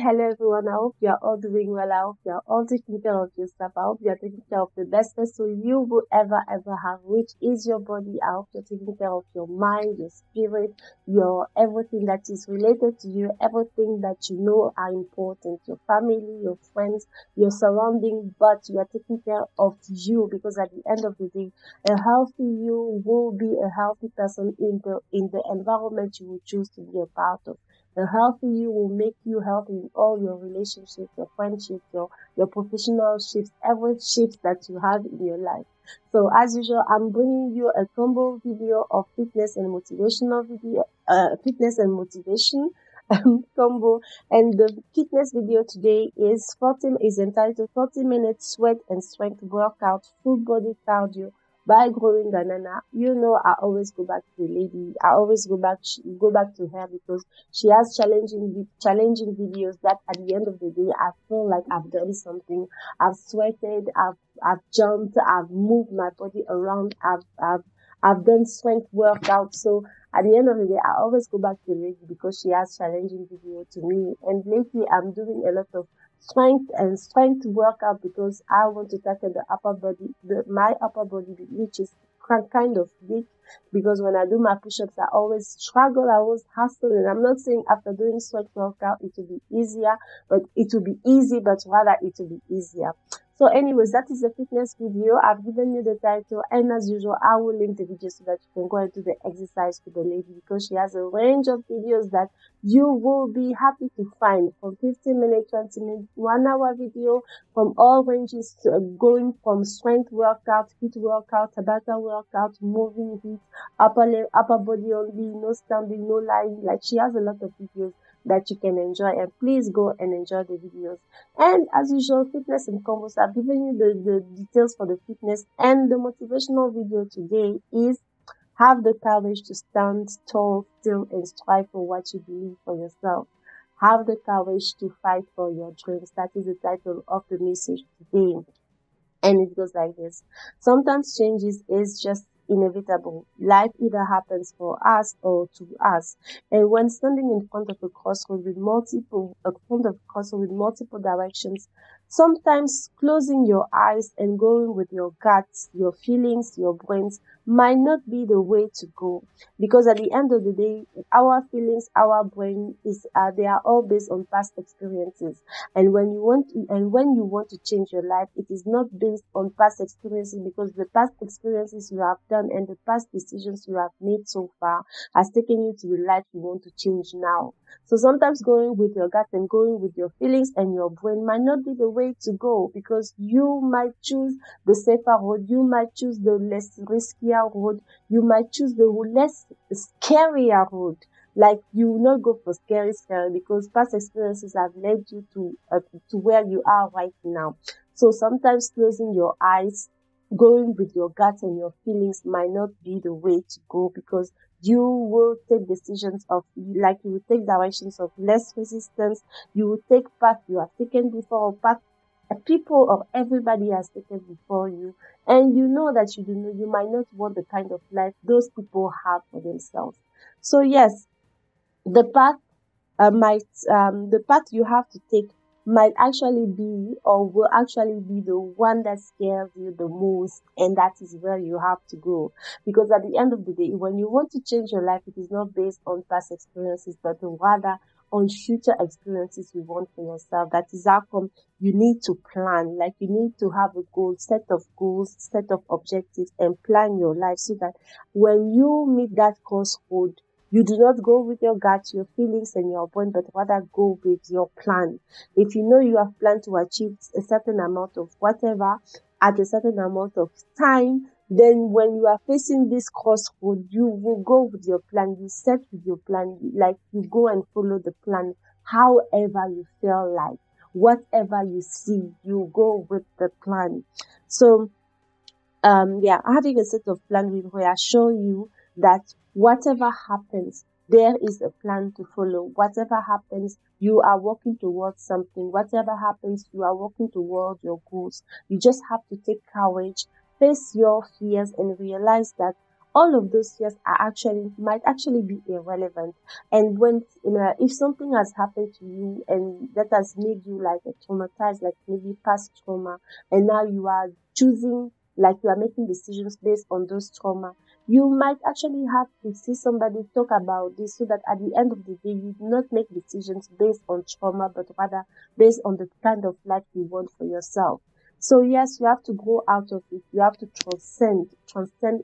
hello everyone. I hope you are all doing well. I hope you are all taking care of yourself. I hope you are taking care of the best vessel you will ever have, which is your body. I hope you're taking care of your mind, your spirit, your everything that is related to you, everything that you know are important, your family, your friends, your surrounding, but you are taking care of you, because at the end of the day, a healthy you will be a healthy person in the environment you will choose to be a part of. A healthy you will make you healthy in all your relationships, your friendships, your professional shifts, every shift that you have in your life. So as usual, I'm bringing you a combo video of fitness and motivational video, fitness and motivation combo. And the fitness video today is entitled 40 minutes sweat and strength workout, full body cardio by Growinghannanas. You know, I always go back to the lady. I always go back to her, because she has challenging videos that at the end of the day, I feel like I've done something. I've sweated, I've jumped, I've moved my body around, I've done strength workout. So at the end of the day, I always go back to the lady because she has challenging video to me. And lately, I'm doing a lot of strength workout because I want to tackle the upper body, my upper body, which is kind of big. Because when I do my push-ups, I always struggle, I always hustle. And I'm not saying after doing strength workout it will be easier, but it will be easy, but rather it will be easier. So anyways, that is the fitness video. I've given you the title, and as usual, I will link the video so that you can go and do the exercise with the lady, because she has a range of videos that you will be happy to find, from 15 minutes, 20 minutes, 1 hour video, from all ranges, going from strength workout, HIIT workout, Tabata workout, moving HIIT, upper body only, no standing, no lying. Like, she has a lot of videos that you can enjoy, and please go and enjoy the videos. And as usual, fitness and combos, I've given you the details for the fitness, and the motivational video today is have the courage to stand tall, still, and strive for what you believe for yourself. Have the courage to fight for your dreams. That is the title of the message today. And it goes like this. Sometimes changes is just inevitable. Life either happens for us or to us. And when standing in front of a crossroad with multiple directions, sometimes closing your eyes and going with your guts, your feelings, your brains might not be the way to go. Because at the end of the day, our feelings, our brain they are all based on past experiences. And when you want to change your life, it is not based on past experiences, because the past experiences you have done and the past decisions you have made so far has taken you to the life you want to change now. So sometimes going with your gut and going with your feelings and your brain might not be the way to go, because you might choose the safer road, you might choose the less riskier road, you might choose the less scarier road. Like, you will not go for scary, because past experiences have led you to where you are right now. So sometimes closing your eyes, going with your gut and your feelings might not be the way to go, because you will take decisions of, like, you will take directions of less resistance. You will take path you have taken before, or path people or everybody has taken before you, and you know that you might not want the kind of life those people have for themselves. So yes, the path the path you have to take might actually be, or will actually be, the one that scares you the most, and that is where you have to go. Because at the end of the day, when you want to change your life, it is not based on past experiences, but rather on future experiences you want for yourself. That is how come you need to plan. Like, you need to have a set of goals, set of objectives, and plan your life, so that when you meet that crossroad, you do not go with your gut, your feelings, and your brain, but rather go with your plan. If you know you have planned to achieve a certain amount of whatever at a certain amount of time, then when you are facing this crossroad, you will go with your plan. You set with your plan, like, you go and follow the plan, however you feel like. Whatever you see, you go with the plan. So, having a set of plan will reassure you that whatever happens, there is a plan to follow. Whatever happens, you are working towards something. Whatever happens, you are working towards your goals. You just have to take courage, face your fears, and realize that all of those fears might actually be irrelevant. And when if something has happened to you and that has made you like traumatized, like maybe past trauma, and now you are choosing, like you are making decisions based on those trauma, you might actually have to see somebody talk about this, so that at the end of the day you do not make decisions based on trauma, but rather based on the kind of life you want for yourself. So yes, you have to grow out of it. You have to transcend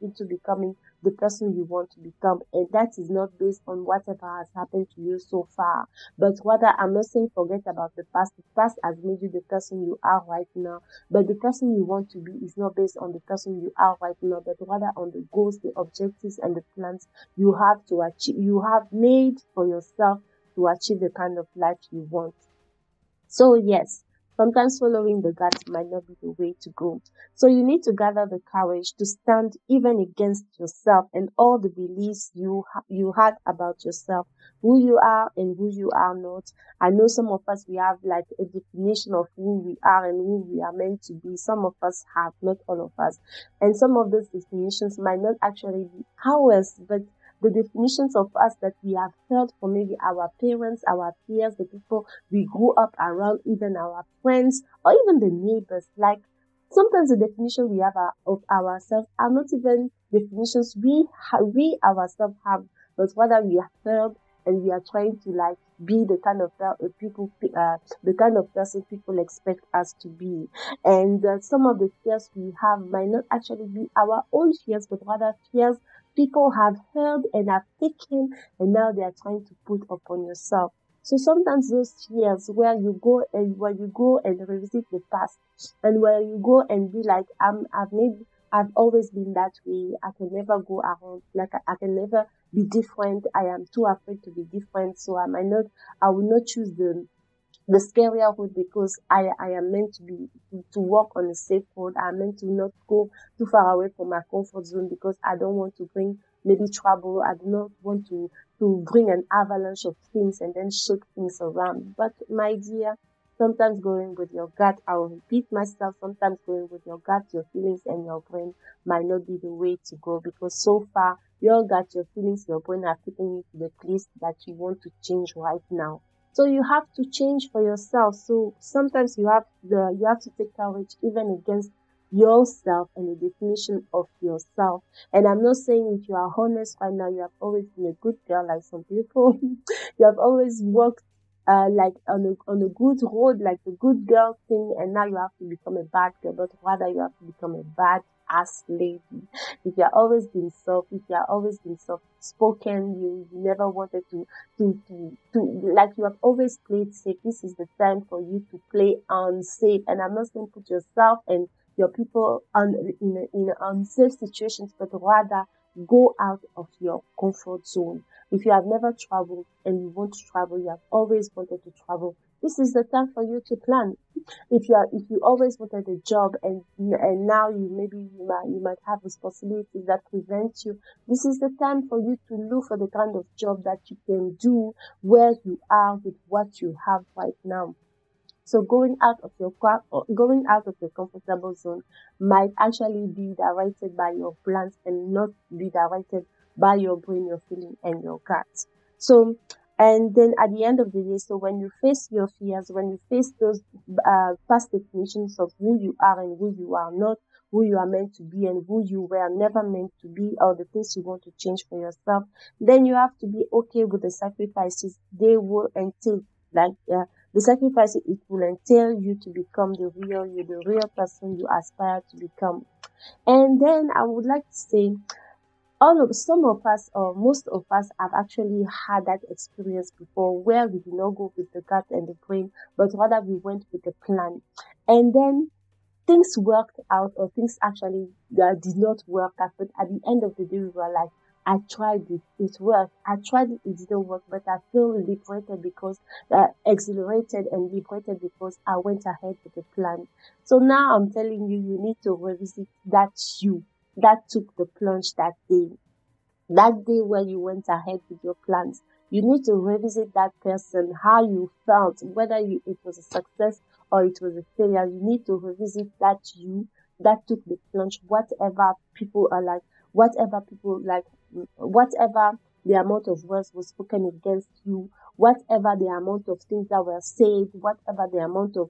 into becoming the person you want to become. And that is not based on whatever has happened to you so far. But rather, I'm not saying forget about the past. The past has made you the person you are right now. But the person you want to be is not based on the person you are right now, but rather on the goals, the objectives, and the plans you have to achieve, you have made for yourself to achieve the kind of life you want. So yes, sometimes following the gut might not be the way to go. So you need to gather the courage to stand even against yourself and all the beliefs you had about yourself, who you are and who you are not. I know some of us, we have like a definition of who we are and who we are meant to be. Some of us have, not all of us. And some of those definitions might not actually be ours, but the definitions of us that we have heard from maybe our parents, our peers, the people we grew up around, even our friends, or even the neighbors. Like sometimes the definition we have of ourselves are not even definitions we ourselves have, but rather we have heard, and we are trying to like be the kind of the kind of person people expect us to be. And some of the fears we have might not actually be our own fears, but rather fears people have heard and have taken, and now they are trying to put upon yourself. So sometimes those fears where you go and revisit the past, and where you go and be like, I've always been that way. I can never go around. Like I can never be different. I am too afraid to be different. So I will not choose the scarier road, because I am meant to walk on a safe road. I'm meant to not go too far away from my comfort zone, because I don't want to bring maybe trouble. I do not want to bring an avalanche of things and then shake things around. But my dear, sometimes going with your gut, I will repeat myself, sometimes going with your gut, your feelings and your brain might not be the way to go, because so far your gut, your feelings, your brain are taking you to the place that you want to change right now. So you have to change for yourself. So sometimes you have to take courage even against yourself and the definition of yourself. And I'm not saying, if you are honest right now, you have always been a good girl like some people. You have always worked like on a good road, like the good girl thing, and now you have to become a bad girl, but rather you have to become a bad ass lady. If you are always been soft, if you are always been soft spoken, you never wanted to like, you have always played safe. This is the time for you to play unsafe. And I'm not saying put yourself and your people in unsafe situations, but rather go out of your comfort zone. If you have never traveled and you want to travel, you have always wanted to travel, this is the time for you to plan. If you always wanted a job, and now you might have responsibilities that prevent you, this is the time for you to look for the kind of job that you can do where you are with what you have right now. So going out of your comfortable zone might actually be directed by your plans and not be directed by your brain, your feeling, and your gut. So, and then at the end of the day, so when you face your fears, when you face those past definitions of who you are and who you are not, who you are meant to be and who you were never meant to be, or the things you want to change for yourself, then you have to be okay with the sacrifices they will entail. Like the sacrifice it will entail you to become the real person you aspire to become. And then I would like to say, some of us, or most of us, have actually had that experience before, where we did not go with the gut and the brain, but rather we went with the plan. And then things worked out, or things actually did not work out, but at the end of the day we were like, I tried it worked. I tried it didn't work, but I feel liberated because exhilarated and liberated because I went ahead with the plan. So now I'm telling you, you need to revisit that you that took the plunge that day where you went ahead with your plans. You need to revisit that person, how you felt, whether it was a success or it was a failure. You need to revisit that you that took the plunge, whatever people are like, whatever people like, whatever the amount of words was spoken against you, whatever the amount of things that were said, whatever the amount of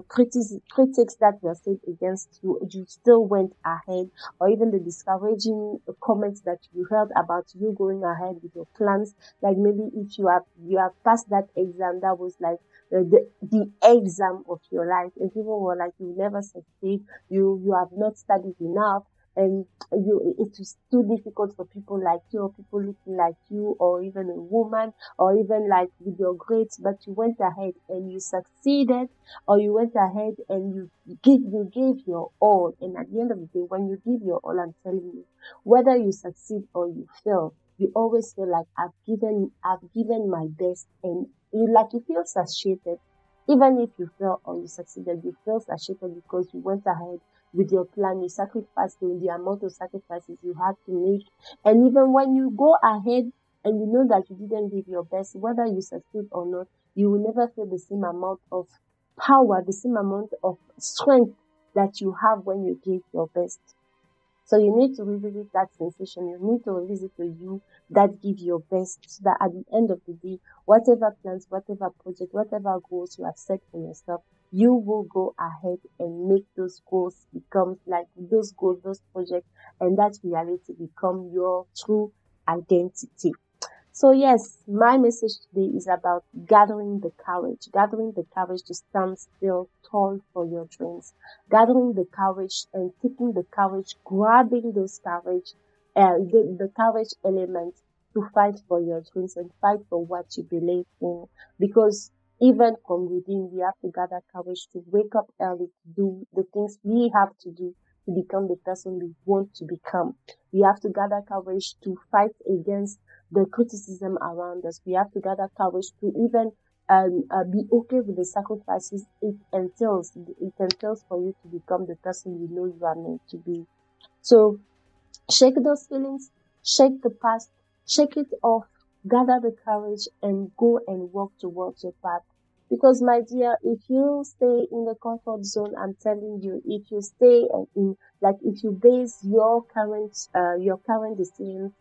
critics that were said against you, you still went ahead, or even the discouraging comments that you heard about you going ahead with your plans. Like maybe if you have passed that exam, that was like the exam of your life, and people were like, you never succeed, you have not studied enough, and it is too difficult for people like you, or people looking like you, or even a woman, or even like with your grades. But you went ahead and you succeeded, or you went ahead and you gave your all. And at the end of the day, when you give your all, I'm telling you, whether you succeed or you fail, you always feel like I've given my best, and you feel satiated. Even if you fail or you succeeded, you feel satiated because you went ahead with your plan, you sacrificed the amount of sacrifices you had to make. And even when you go ahead and you know that you didn't give your best, whether you succeed or not, you will never feel the same amount of power, the same amount of strength that you have when you gave your best. So you need to revisit that sensation. You need to revisit the you that give your best, so that at the end of the day, whatever plans, whatever project, whatever goals you have set for yourself, you will go ahead and make those goals become like those goals, those projects, and that reality become your true identity. So yes, my message today is about gathering the courage to stand still tall for your dreams, gathering the courage and taking the courage, grabbing those courage, the courage element to fight for your dreams and fight for what you believe in. Because even from within, we have to gather courage to wake up early, to do the things we have to do to become the person we want to become. We have to gather courage to fight against the criticism around us. We have to gather courage to even be okay with the sacrifices it entails. It entails for you to become the person you know you are meant to be. So shake those feelings, shake the past, shake it off, gather the courage, and go and walk towards your path. Because my dear, if you stay in the comfort zone, I'm telling you, if you stay if you base your current decisions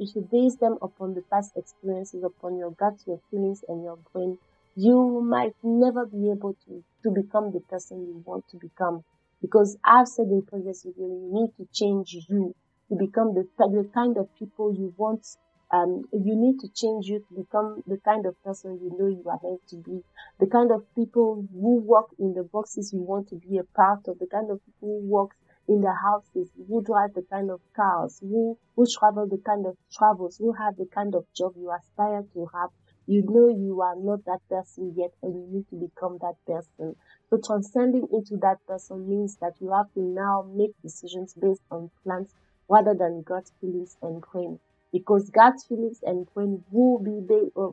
if you base them upon the past experiences, upon your gut, your feelings, and your brain, you might never be able to become the person you want to become. Because I've said in previous videos, you need to change you to become the kind of people you want. You need to change you to become the kind of person you know you are meant to be, the kind of people who walk in the boxes you want to be a part of, the kind of people who walk in the houses, who drive the kind of cars, who travel the kind of travels, who have the kind of job you aspire to have. You know you are not that person yet, and you need to become that person. So transcending into that person means that you have to now make decisions based on plans rather than gut feelings and brain. Because gut feelings and brain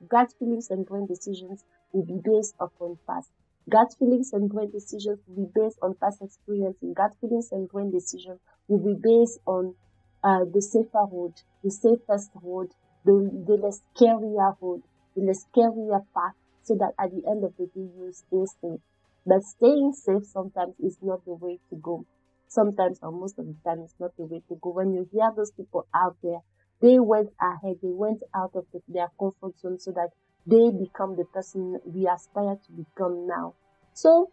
gut feelings and brain decisions will be based upon past. Gut feelings and brain decisions will be based on past experiences. Gut feelings and brain decisions will be based on the safer road, the safest road, the less scarier road, the less scarier path, so that at the end of the day you stay safe. But staying safe sometimes is not the way to go. Sometimes, or most of the time, it's not the way to go. When you hear those people out there, they went ahead, they went out of their comfort zone so that they become the person we aspire to become now. So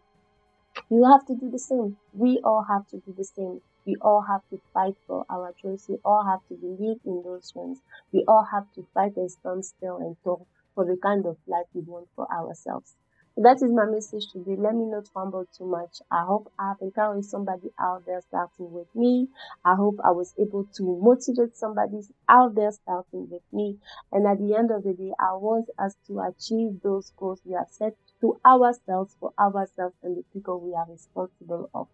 you have to do the same. We all have to do the same. We all have to fight for our dreams. We all have to believe in those dreams. We all have to fight and stand still and talk for the kind of life we want for ourselves. So that is my message today. Let me not fumble too much. I hope I've encouraged somebody out there starting with me. I hope I was able to motivate somebody out there starting with me. And at the end of the day, I want us to achieve those goals we have set to ourselves, for ourselves, and the people we are responsible of.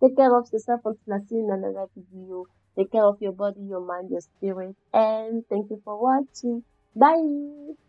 Take care of yourself until I see you in another video. Take care of your body, your mind, your spirit, and thank you for watching. Bye!